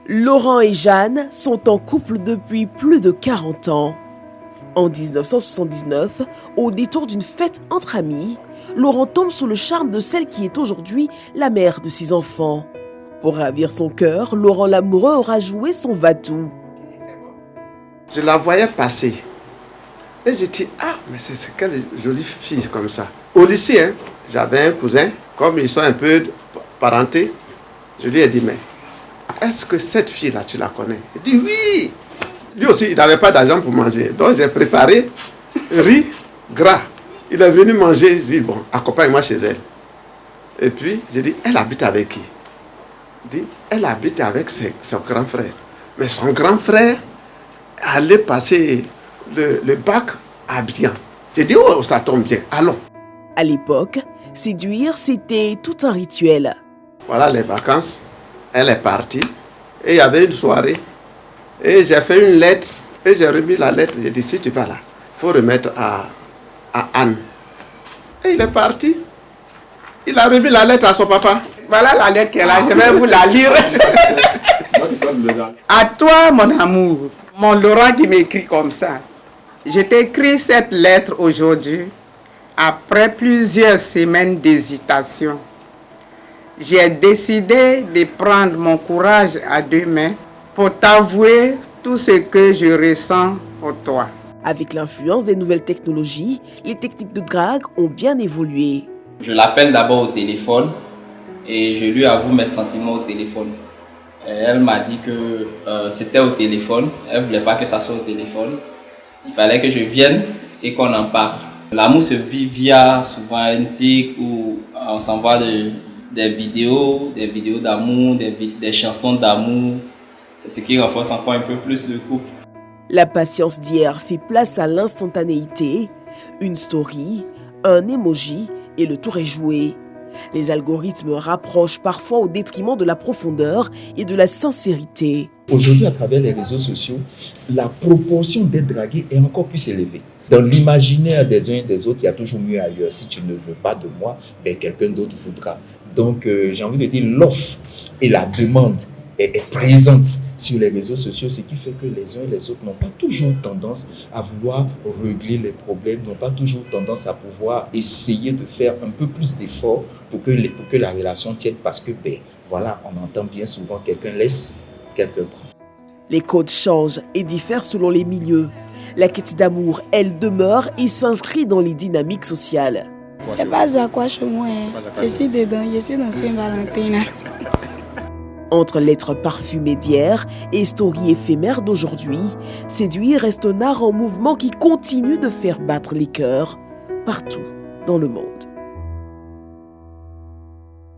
Laurent et Jeanne sont en couple depuis plus de 40 ans. En 1979, au détour d'une fête entre amis, Laurent tombe sous le charme de celle qui est aujourd'hui la mère de ses enfants. Pour ravir son cœur, Laurent l'amoureux aura joué son va-tout. Je la voyais passer. Et j'ai dit, ah, mais c'est quelle jolie fille comme ça. Au lycée, j'avais un cousin, comme ils sont un peu parentés, je lui ai dit, mais est-ce que cette fille-là, tu la connais? Il dit, oui. Lui aussi, il n'avait pas d'argent pour manger. Donc, j'ai préparé riz gras. Il est venu manger, je dis, bon, accompagne-moi chez elle. Et puis, j'ai dit, elle habite avec qui? Il dit, elle habite avec son grand frère. Mais son grand frère allait passer le bac à Bien. J'ai dit, oh, ça tombe bien, allons. À l'époque, séduire, c'était tout un rituel. Voilà les vacances. Elle est partie. Et il y avait une soirée. Et j'ai fait une lettre. Et j'ai remis la lettre. J'ai dit, si tu vas là, il faut remettre à Anne. Et il est parti. Il a remis la lettre à son papa. Voilà la lettre qu'elle a. Je vais vous la lire. À toi, mon amour, mon Laurent qui m'écrit comme ça. Je t'écris cette lettre aujourd'hui après plusieurs semaines d'hésitation. J'ai décidé de prendre mon courage à deux mains pour t'avouer tout ce que je ressens pour toi. Avec l'influence des nouvelles technologies, les techniques de drague ont bien évolué. Je l'appelle d'abord au téléphone et je lui avoue mes sentiments au téléphone. Elle m'a dit que c'était au téléphone, elle ne voulait pas que ça soit au téléphone. Il fallait que je vienne et qu'on en parle. L'amour se vit via souvent un tic où on s'envoie des vidéos d'amour, des chansons d'amour. C'est ce qui renforce encore un peu plus le couple. La patience d'hier fait place à l'instantanéité. Une story, un emoji et le tour est joué. Les algorithmes rapprochent parfois au détriment de la profondeur et de la sincérité. Aujourd'hui, à travers les réseaux sociaux, la proportion d'être dragué est encore plus élevée. Dans l'imaginaire des uns et des autres, il y a toujours mieux ailleurs. Si tu ne veux pas de moi, ben quelqu'un d'autre voudra. Donc, j'ai envie de dire, l'offre et la demande est présente sur les réseaux sociaux, ce qui fait que les uns et les autres n'ont pas toujours tendance à vouloir régler les problèmes, n'ont pas toujours tendance à pouvoir essayer de faire un peu plus d'efforts pour que la relation tienne, parce que, ben, voilà, on entend bien souvent quelqu'un laisse, quelqu'un prend. Les codes changent et diffèrent selon les milieux. La quête d'amour, elle, demeure et s'inscrit dans les dynamiques sociales. C'est pas à quoi chez moi. Je suis dedans, je suis dans Saint-Valentin. Entre lettres parfumées d'hier et stories éphémères d'aujourd'hui, séduire reste un art en mouvement qui continue de faire battre les cœurs partout dans le monde.